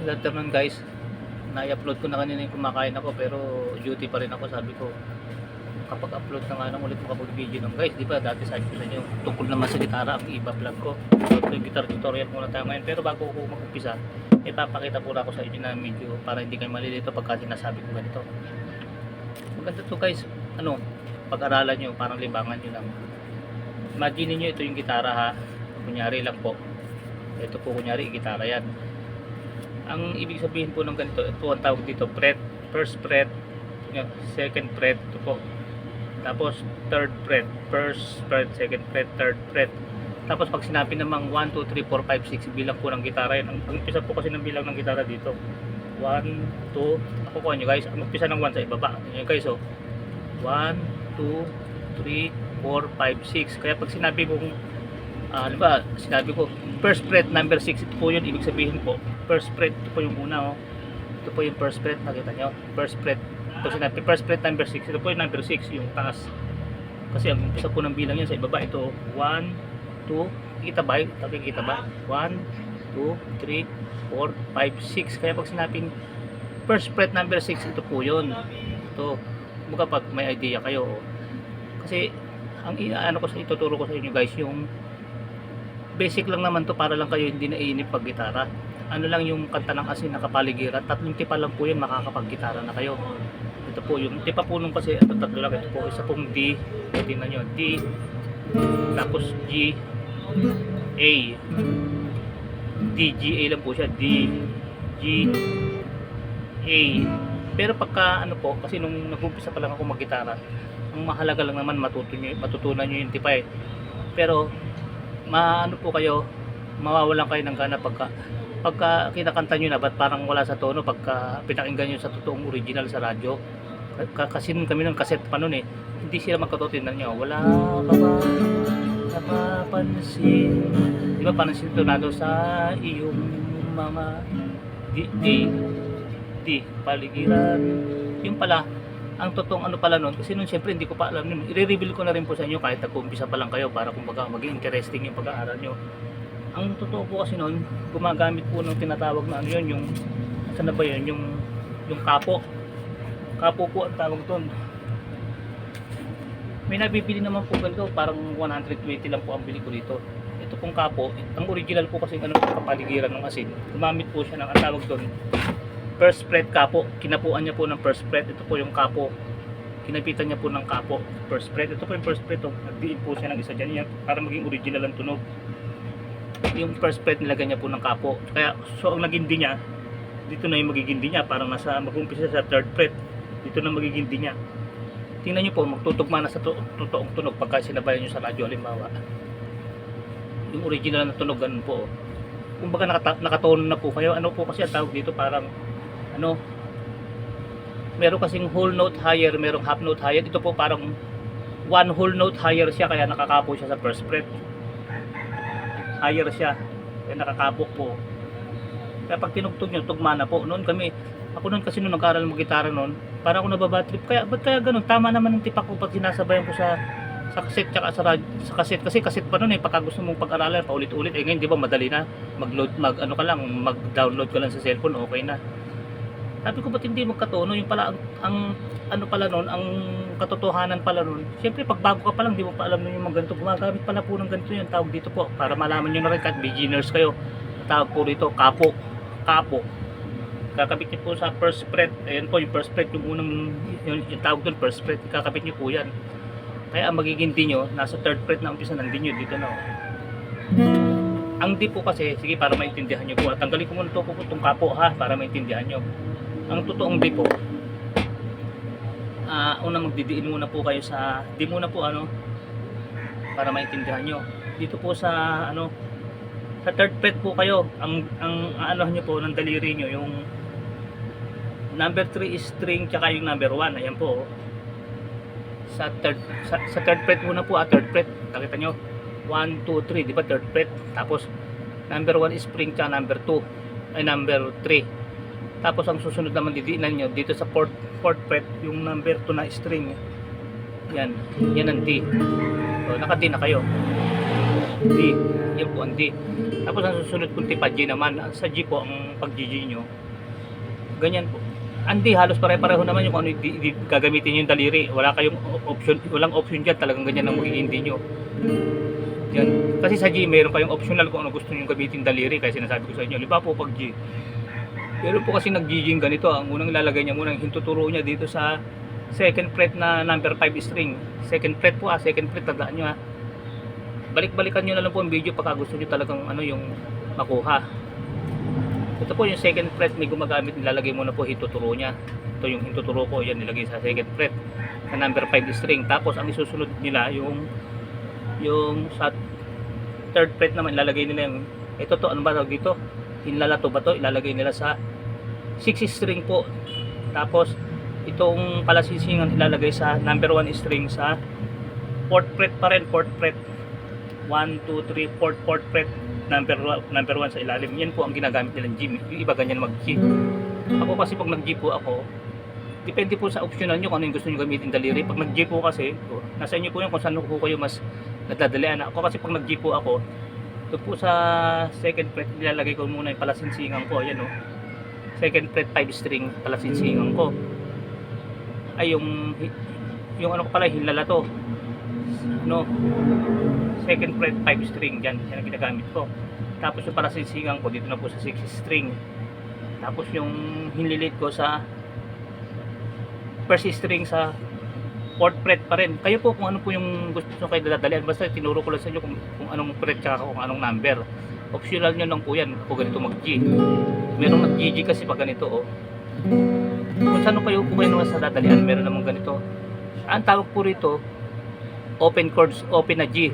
Good afternoon guys. Na-upload ko na kanina yung kumakain ako pero duty pa rin ako. Sabi ko kapag upload na nga lang ulit makapag-video ng guys. Di ba dati sabi ko sa inyo tungkol naman sa gitara ang iba vlog ko. So yung guitar tutorial muna tayo ngayon. Pero bago ko mag-umpisa, ipapakita muna ako sa inyo na medyo para hindi kayo malilito pagka sinasabi ko ganito. Maganda to guys. Pag-aralan nyo, parang libangan nyo lang. Imagine nyo ito yung gitara ha. Kunyari lang po. Ito po kunyari gitara yan. Ang ibig sabihin po ng ganito, ito ang tawag dito fret, first fret, second fret, ito po. Tapos third fret, first fret, second fret, third fret. Tapos pag sinabi namang 1, 2, 3, 4, 5, 6 bilang po ng gitara yan. Ang umpisa po kasi ng bilang ng gitara dito 1, 2, ako nyo guys, ang umpisa ng 1 sa ibaba yan guys, oh 1, 2, 3, 4, 5, 6. Kaya pag sinabi kong diba, sinabi ko first fret number 6, ito po yun, ibig sabihin po first fret, ito po yung una, oh. Ito po yung first fret, nakita nyo first fret. Pag sinabi first fret number 6, ito po yung number 6, yung taas. Kasi ang umpisa po ng bilang yan sa ibaba, ito 1, 2, kita ba? Nakikita ba? 1, 2, 3, 4, 5, 6. Kaya pag sinabing first fret number 6, ito po yun. Ito, kumbaga pag may idea kayo, oh. Kasi ang ituturo ko sa inyo guys, yung basic lang naman to para lang kayo hindi naiinip pag gitara. Ano lang yung kanta ng asin na kapaligiran, 3 tipa lang po yun, makakapag-gitara na kayo. Ito po yung tipa po nung kasi ito 3 lang. Ito po isa pong D, tingnan nyo, D, tapos G, A, D, G, A lang po siya, D, G, A. Pero pagka po, kasi nung nag-umpisa pa lang ako mag-gitara, ang mahalaga lang naman matutunan nyo yung tipa eh. Pero po kayo, mawawalan kayo ng gana pagka kinakanta nyo na, ba't parang wala sa tono pagka pinakinggan nyo sa totoong original sa radyo. Kasi kami ng cassette pa nun eh, hindi sila magkatutunan nyo, wala ka ba napapansin, di ba pansin tonado sa iyong mga di paligiran. Yung pala ang totoong pala nun, kasi nun syempre hindi ko pa alam nun, i-reveal ko na rin po sa inyo kahit nag-umpisa pa lang kayo para kumbaga maging interesting yung pag-aaral nyo. Ang totoo po kasi nun, gumagamit po ng tinatawag na yun, yung saan na ba yun, yung kapo po ang tawag doon. May nabibili naman po ganito, parang 120 lang po ang bili ko dito. Ito pong kapo, ang original po kasi kapaligiran ng asin, gumamit po siya ng ang tawag doon first fret kapo, kinapuan niya po ng first fret. Ito po yung kapo, kinapitan niya po ng kapo, first fret. Ito po yung first fret, oh. Nagdiin po siya ng isa dyan yan para maging original ang tunog. Yung first fret nilagay niya po ng kapo, kaya so ang naging D niya dito na yung magiging D niya, parang mag-umpisa sa third fret, dito na magiging D niya. Tingnan niyo po, magtutugma na sa totoong tunog pagka sinabayan niyo sa radyo. Halimbawa yung original na tunog, ganun po, oh. Kumbaga nakatono na po kayo. Po kasi ang tawag dito, parang meron kasing whole note higher, merong half note higher. Ito po parang one whole note higher siya, kaya nakakapo siya sa first fret. Higher siya, kaya nakakapo po. Kaya pag tinugtog nyo, tugma na po. Ako noon kasi nung nag-aaral mo gitara noon, parang ako nababatrip. Ba't kaya ganun? Tama naman ng tipak ko pag sinasabayan ko sa cassette tsaka sa cassette. Kasi cassette pa noon eh, pagka gusto mong pag-aralan, paulit-ulit. Ngayon di ba madali na, mag-download ka lang sa cellphone, okay na. Sabi ko, ba't hindi magkatono? Yung pala, ang pala nun, ang katotohanan pala nun, siyempre pag bago ka pa lang, di mo pa alam nun yung mga ganito, gumagamit pala po ng ganito yung tawag dito po, para malaman nyo na rin kahit beginners kayo. Tawag po dito, kapo. Kakabit nyo po sa first fret. Ayan po yung first fret, yung unang, yung tawag doon, first fret, kakabit nyo po yan. Kaya ang magiging D nyo, nasa third fret na umpisa ng D nyo, dito na. Ang D po kasi, sige para maintindihan nyo po, at tanggalin ko muna itong kapo ha, para maintindihan nyo. Ang totoong D po, unang magdidiin muna po kayo sa D muna po, para maintindihan nyo. Dito po sa sa third fret po kayo, ang nyo po ng daliri nyo, yung number 3 is string, tsaka yung number 1, ayan po. Sa third fret muna po, third fret, nakita nyo, 1, 2, 3, di ba third fret, tapos number 1 is string, tsaka number 2, ay number 3. Tapos ang susunod naman didiinan nyo dito sa fourth fret, yung number 2 na string. Yan ang D. So naka-D na kayo. D. Yan po ang D. Tapos ang susunod po pa G naman. Sa G po ang pag-G nyo. Ganyan po. Ang D halos pare-pareho naman yung ano gagamitin yung daliri. Wala kayong option, walang option diyan, talagang ganyan ang magiging D nyo. Yan. Kasi sa G mayroon kayong optional kung ano gusto niyo gamitin daliri, kaya sinasabi ko sa inyo. Liba po pag G. Pero po kasi nag-G ganito, ang unang ilalagay niya muna, hintuturo niya dito sa second fret na number 5 string. Second fret po second fret, tandaan nyo balik-balikan nyo na lang po ang video pagka gusto nyo talagang ano yung makuha. Ito po yung second fret, may gumagamit, nilalagay muna po hituturo niya. Ito yung hituturo ko, yan nilagay sa second fret na number 5 string. Tapos ang isusunod nila yung sa third fret naman, ilalagay nila yung ito to, ano ba tawag dito? Hinlalato ba to? Ilalagay nila sa 6 string po. Tapos itong palasisingan ilalagay sa number 1 string sa 4th fret pa rin, 4th fret. 1, 2, 3, 4th fret, number 1 sa ilalim. Yan po ang ginagamit nilang G. Yung iba ganyan mag-G. Ako kasi pag nag-G po ako, depende po sa optional nyo kung ano yung gusto nyo gamitin daliri. Pag nag-G po kasi, nasa inyo po yun kung saan po kayo mas nadadalian. Ako kasi pag nag-G po ako, ito po sa second fret, nilalagay ko muna yung palasinsingan ko. Ayan o. Second fret 5 string palasinsingan ko. Ay yung ano ko pala, hinlalato. No. Second fret 5 string, yan ang ginagamit ko. Tapos yung palasinsingan ko dito na po sa 6 string. Tapos yung hinlilit ko sa first string sa 4th fret pa rin. Kayo po kung ano po yung gusto nyo kayo dadalian. Basta tinuro ko lang sa inyo kung anong fret tsaka kung anong number. Optional nyo lang po yan kung ganito mag-G. Merong mag-G kasi pag ganito kung saan kayo po kayo naman sa dadalian, meron namang ganito. Ang tawag po rito open chords, open na G.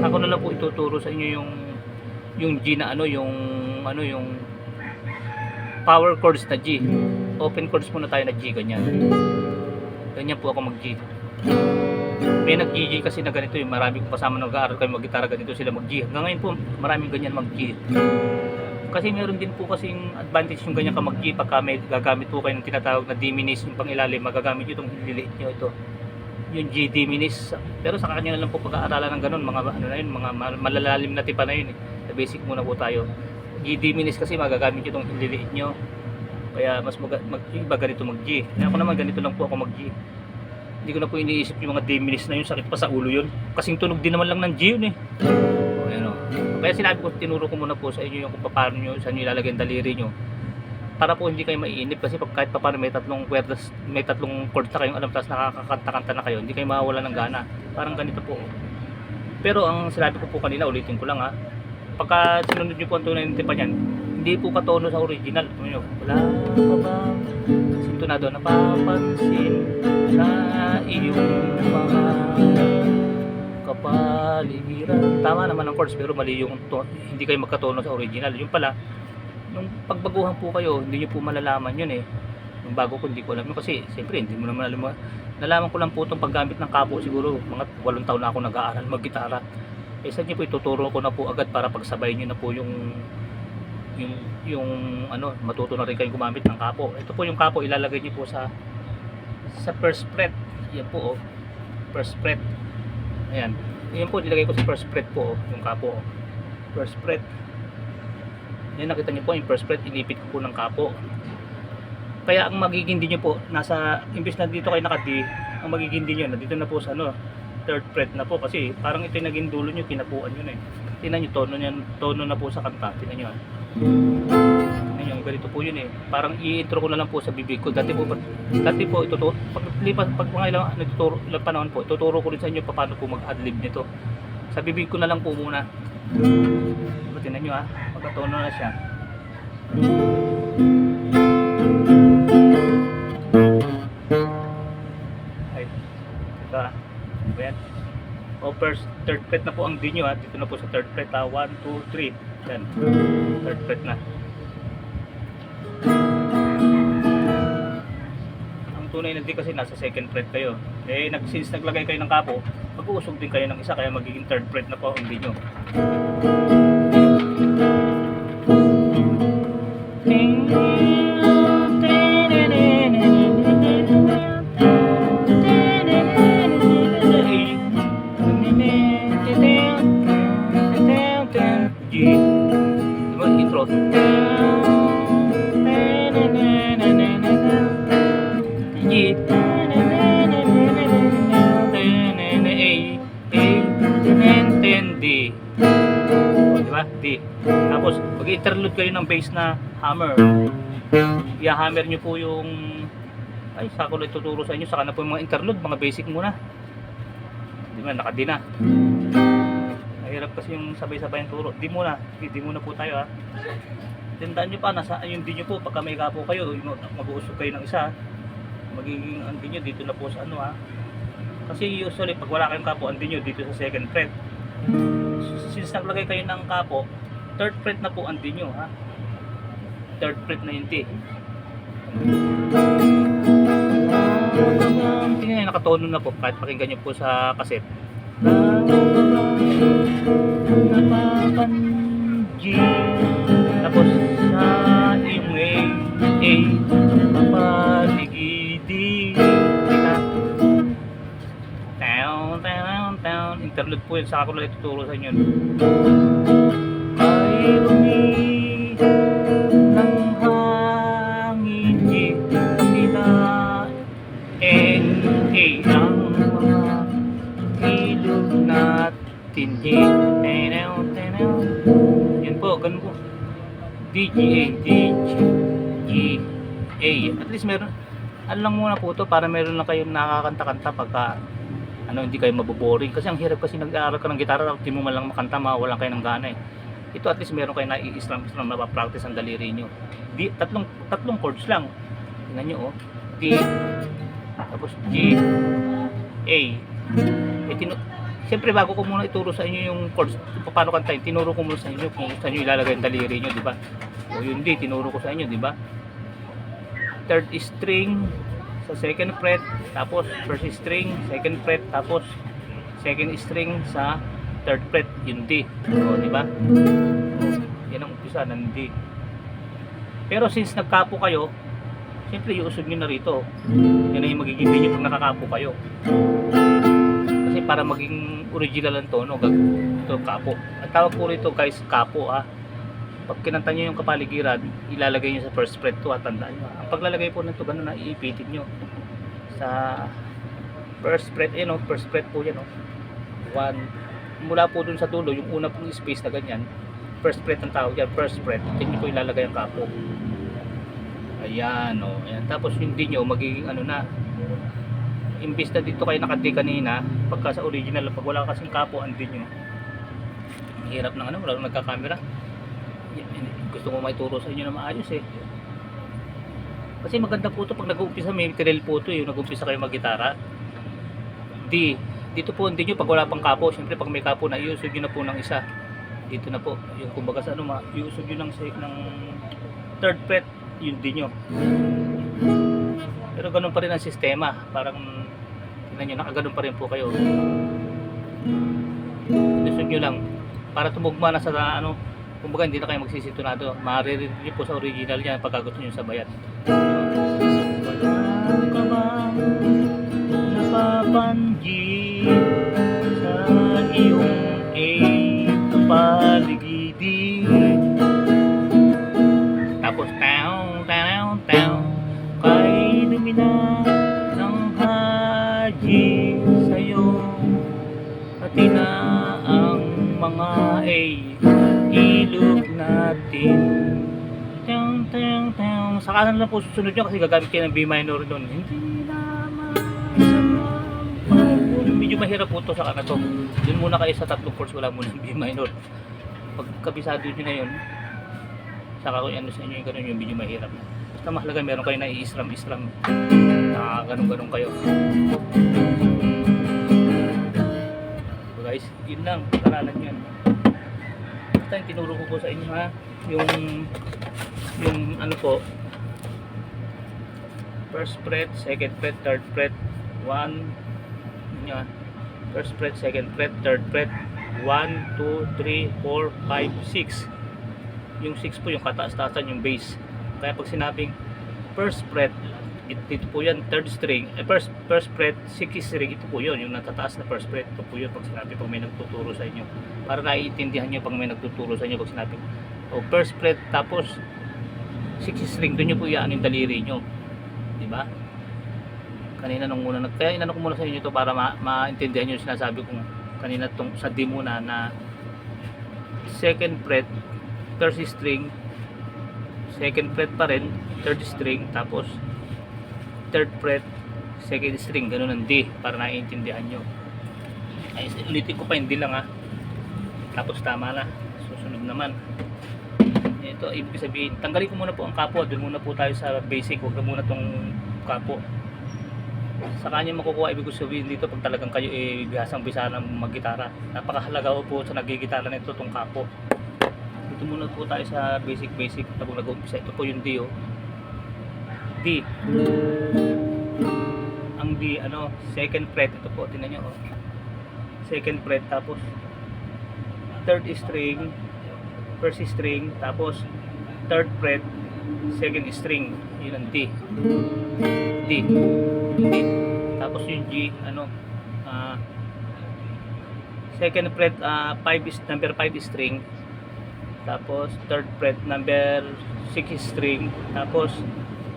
Ako na lang po ituturo sa inyo yung G na yung power chords na G. Open chords muna tayo na G, ganyan po ako mag-G. May nag-G kasi na ganito, yung marami kong kasama nag-aaral kayo mag-gitara, ganito sila mag-G. Hanggang ngayon po maraming ganyan mag-G. Kasi meron din po kasing advantage yung ganyan ka mag-G pagka may gagamit po kayo ng tinatawag na diminished yung pangilalim, magagamit nyo itong liliit nyo ito, yung G diminished. Pero sa kanya na lang po pag-aaralan ng ganun, mga ano na yun, mga malalalim na tipa na yun sa basic muna po tayo. G diminished kasi magagamit nyo itong liliit nyo, kaya mas iba ganito mag-G. Ako naman ganito lang po ako mag-G. Hindi ko na po iniisip yung mga diminished na yun, sakit pa sa ulo yun. Kasing tunog din naman lang ng G yun Kaya sinabi ko, tinuro ko muna po sa inyo yung kung paano nyo, saan nyo ilalagay ang daliri nyo. Para po hindi kayo maiinip, kasi pag kahit pa paano may tatlong kwerdas, may tatlong chord na kayong alam, tapos nakakakanta-kanta na kayo, hindi kayo mawawala ng gana. Parang ganito po. Pero ang sinabi ko po kanina, ulitin ko lang pagka sinunod nyo po ang tunay ng tipa nyan, hindi po katono sa original. Wala pa ba sintonado na papansin sa iyong mga kapaligiran. Tama naman ang chords, pero mali yung hindi kayo magkatono sa original. Yung pala, nung pagbaguhan po kayo, hindi nyo po malalaman yun Yung bago ko, hindi ko alam yun. Kasi, siyempre, hindi mo naman alam. Nalaman ko lang po itong paggamit ng kapo. Siguro, mga 8 taon na ako nag-aaral mag-gitara. Sa inyo po, ituturo ko na po agad para pagsabay nyo na po yung matuto na rin kayong gumamit ng kapo. Ito po yung kapo, ilalagay nyo po sa first fret. Yan po, first fret. Ayan. Yan po, nilagay ko sa first fret po, yung kapo. First fret. Yan, nakita nyo po, yung first fret, inipit ko po ng kapo. Kaya ang magiging din nyo po, imbis na dito kayo naka-D, ang magiging din nyo, nandito na po sa third fret na po, kasi parang ito yung naging dulo nyo, kinapuan nyo Tingnan nyo, tono na po sa kanta. Tingnan nyo ganito po yun Parang i-intro ko na lang po sa bibig ko. Dati po ituturo, pag mga ilang panahon po, ituturo ko rin sa inyo paano po mag-adlib nito. Sa bibig ko na lang po muna. Tingnan nyo magkatono na siya. Ay, ito ayan. Third fret na po ang D nyo dito na po sa third fret 1, 2, 3 yan, third fret na. Ang tunay na D kasi nasa second fret kayo since naglagay kayo ng kapo, mag-uusog din kayo ng isa, kaya magiging third fret na po ang D nyo. mag-interlude kayo ng bass na hammer. I-hammer nyo po yung, ay saka ko lang ituturo sa inyo, saka na po yung mga interlude, mga basic muna. Di ba, nakadi na. Mahirap kasi yung sabay-sabay yung turo. Di muna po tayo ha. Tandaan nyo pa, nasa yung di nyo po, pagka may kapo kayo, mag-uusog kayo ng isa, magiging ang di nyo dito na po sa ano ha. Kasi usually pag wala kayong kapo, ang di nyo dito sa second fret. Since naglagay kayo ng kapo, third fret na po ang di nyo ha. Third fret na yung D. Tingnan nyo, nakatono na po kahit pakinggan nyo po sa cassette. G, tapos sa yung A, papaligidi, down, interlude po yun, saka ko lang ituturo sa inyo. Ay rumi ng hangin, G, sila N-A, ang mga ilog natin, G, yan po, ganun po. D-G-A, D-G-A. At least meron, ano lang muna po to para meron lang kayong nakakanta-kanta pagka ano, hindi kayo maboboring. Kasi ang hirap kasi nag-aaral ka ng gitara, hindi mo man lang makanta, mawalan kayo ng gana eh. Ito at least meron kayo na-i-islam mapapractice ang daliri nyo. Tatlong chords lang. Tingnan nyo oh. D, tapos G, A. Siyempre bago ko muna ituro sa inyo yung chords, paano kantahin, tinuro ko muna sa inyo kung saan nyo ilalagay yung daliri nyo, di ba? O yun di, tinuro ko sa inyo, di ba? Third string sa second fret, tapos first string, second fret, tapos second string sa third fret, yun di. O, di ba? Yan ang umpisa ng D. Pero since nagkapo kayo, siyempre iusog nyo na rito. Yan na yung magiging D nyo pag nakakapo kayo. Kasi para maging original ang tono, ito kapo. Ang tawag po rito guys, kapo ha. Pag kinanta nyo yung kapaligiran, ilalagay nyo sa first fret to at tandaan nyo. Ang paglalagay po nito, ganun na iipitin nyo sa first fret, first fret po yan 1, mula po dun sa dulo, yung una pong space na ganyan, first fret ang tawag yan, first fret, dyan nyo po ilalagay ang kapo. Ayan ayan. Tapos yung D nyo, magiging ano na, imbis na dito kayo nakadi kanina, pagka sa original, pag wala kasing kapo ang D nyo, hirap ng ano, wala nagka-camera. Gusto ko maituro sa inyo na maayos eh. Kasi maganda po ito pag nag-uumpisa, may trail po ito yung nag-uumpisa kayo mag-gitara. D, dito po hindi nyo pag wala pang kapo. Siyempre pag may kapo na, iusog nyo na po ng isa. Dito na po, yung kumbaga sa ano, iusog nyo ng third fret, yung D nyo. Pero ganun pa rin ang sistema. Parang, tingnan nyo, nakaganon pa rin po kayo. Iusog nyo lang, para tumugma na sa ano, kumbaga hindi na kayo magsisitonado, maririnig nyo po sa original niya pagka gusto nyo sabayan. Wala ka bang napapansin sa iyong paligidi? Tapos town kay dumi na ng haji sa'yo, pati na ang mga ilog natin. Sa kanan lang po susunod nyo kasi gagamit kayo ng B minor doon. Hindi naman medyo mahirap po ito sa kanan to. Doon muna kayo sa tatlong chords, wala muna B minor. Pag kabisado nyo na yun, saka kung ano sa inyo yung ganun, yung medyo mahirap. Basta mahalaga meron kayo na i-isram na ganun kayo. So guys, yun lang, pag-aralan nyo yan. Basta yung tinuro ko po sa inyo ha, yung ano po, first fret, second fret, third fret, 1, first fret, second fret, third fret, 1, 2, 3, 4, 5, 6. Yung 6 po yung kataas-taasan, yung bass. Kaya pag sinabing first fret, dito po yan, third string, first fret, 6 string, ito po yun, yung natataas na first fret. Ito po yun pag sinabi, pag may nagtuturo sa inyo, para naiintindihan nyo pag may nagtuturo sa inyo pag sinabi first fret, tapos 6 string, doon nyo po iaan yung daliri nyo, diba? Kanina nung muna, kaya inano ko muna sa inyo to para maintindihan nyo yung sinasabi kong kanina tong sa D muna na second fret, first string, second fret pa rin, third string, tapos third fret, second string, ganun ang D para naiintindihan nyo. Ay, ulitin ko pa yung D lang ha, tapos tama na. Susunod naman, ito ibig sabihin, tanggalin ko muna po ang kapo, doon muna po tayo sa basic, huwag na muna tong kapo. Sa kanya makukuha, ibig sabihin dito pag talagang kayo bihasang bisa ng maggitara, napakahalaga po sa nagigitara nito tong kapo. Dito muna po tayo sa basic tapos nag-uumpisa. Ito po yung D, oh. D, ang D, ano, second fret. Ito po, tingnan nyo, oh. Second fret, tapos third string, first string, tapos third fret, second string. Yun ang D. D, D. Tapos yung G, ano, second fret, number 5 string, tapos third fret number 6 string, tapos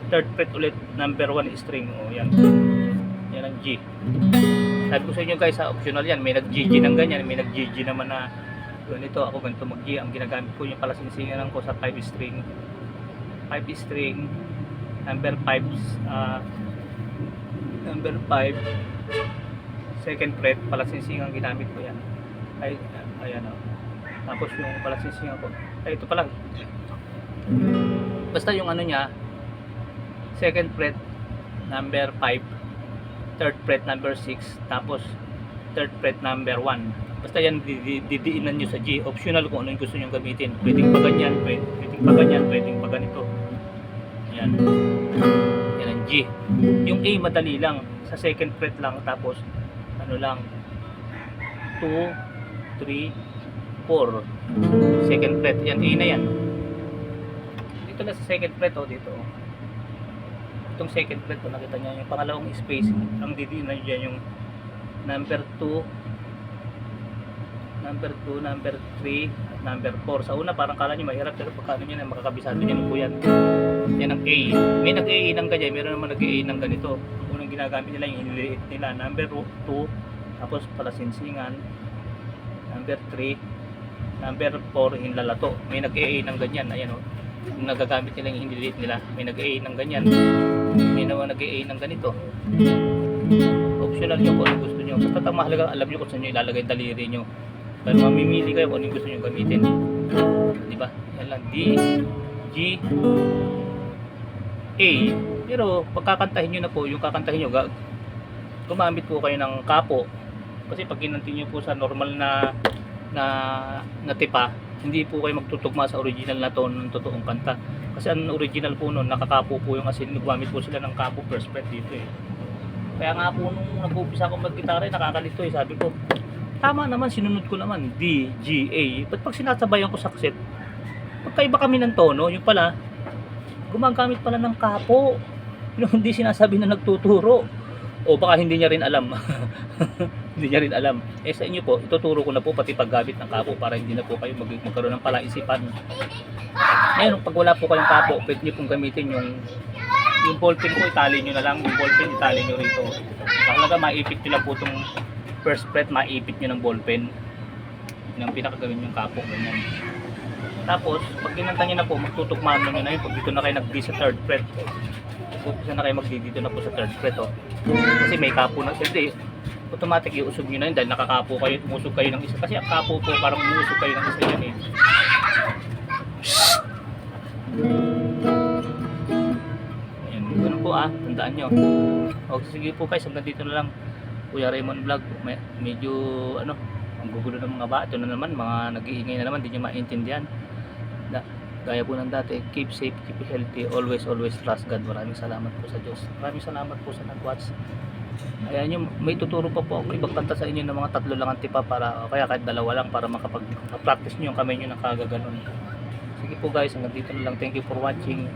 third fret ulit number 1 string. O yan, yan ang G. Sabi ko sa inyo guys, optional yan, may nag-GG ng ganyan, may nag-GG naman na ganito. Ako ganito mag-G, ang ginagamit ko yung palasinsingan ko sa 5 string, number 5, number 5 second fret, palasinsingan ginamit ko yan. Ayan o. Tapos yung palasinsingan ko, ito pa lang, basta yung ano nya, second fret number 5, third fret number 6, tapos third fret number 1. Basta yan didiinan nyo sa G. Optional kung ano yung gusto nyo gamitin. Pwedeng pa ganyan, pwedeng pa ganyan, pwedeng pa ganito. Yan, yan ang G. Yung A madali lang, sa second fret lang, tapos ano lang, 2, 3, 4, second fret, yan, A na yan. Dito na sa second fret, oh, dito, oh. Itong second fret, oh, nakita nyo yung pangalawang space, ang didiinan nyo dyan yung number 2, number 3, at number 4. Sa una parang kala nyo mahirap, pero pagkano nyo na makakabisado nyo po yan. Yan ang A. May nag-A ng ganyan, meron naman nag-A ng ganito. Unang ginagamit nila yung iniliit nila, number 2, tapos palasinsingan, number 3, number 4, hinlalato. May nag-A ng ganyan, ayan o. Yung nagagamit nila yung iniliit nila, may nag-A ng ganyan, may naman nag-A ng ganito. Optional nyo kung ano gusto nyo. Basta mahalaga, alam nyo kung saan nyo ilalagay daliri nyo. Pero mamimili kayo kung ano yung gusto nyo gamitin. Diba? Yan lang, D, G, A. Pero pagkakantahin nyo na po, yung kakantahin nyo, gumamit po kayo ng kapo. Kasi pag ginantin nyo po sa normal na tipa, hindi po kayo magtutugma sa original na tone ng totoong kanta. Kasi ang original po nun, nakakapo po yung asin. Gumamit po sila ng kapo first fret dito eh. Kaya nga po nung nag-umpisa akong mag-gitara, nakakalito eh. Sabi ko, tama naman, sinunod ko naman D, G, A. But pag sinasabayan ko sa cassette, magkaiba kami ng tono. Yung pala, gumagamit pala ng kapo. Yung hindi sinasabi na nagtuturo. O baka hindi niya rin alam. Hindi niya rin alam. Eh sa inyo po, ituturo ko na po pati paggamit ng kapo para hindi na po kayo magkaroon ng palaisipan. Ngayon, pag wala po kayong kapo, pwede nyo pong gamitin yung ballpen po, itali nyo na lang. Yung ballpen, itali nyo rito. Mahalaga, maipit nyo lang po itong first fret, maipit nyo ng ballpen. Yung pinakagawin yung kapo. Ganyan. Tapos, pag kinanta nyo na po, magtutugmaan nyo na yun. Pag dito na kayo nag-D sa third fret, umpisa na kayo mag-D dito na po sa third fret. Oh. Kasi may kapo na. Kasi automatic iusog nyo na yun dahil nakakapo kayo, umusog kayo ng isa. Kasi ang kapo po, parang umusog kayo ng isa yan eh. Ayan, ganun po tandaan nyo. O, sige po guys, hanggang dito na lang. Kuya Raymond Vlog, medyo ang gugulo ng mga bata na naman, mga nag-iingay na naman, hindi nyo maintindihan. Gaya po ng dati, keep safe, keep healthy, always trust God. Maraming salamat po sa Diyos. Maraming salamat po sa nag-watch. Ayan yung, may tuturo pa po ako ibang kanta sa inyo ng mga 3 lang ang tipa para, kaya kahit 2 lang para makapag-practice nyo yung kamay nyo ng kagaganon. Sige po guys, hanggang dito na lang. Thank you for watching.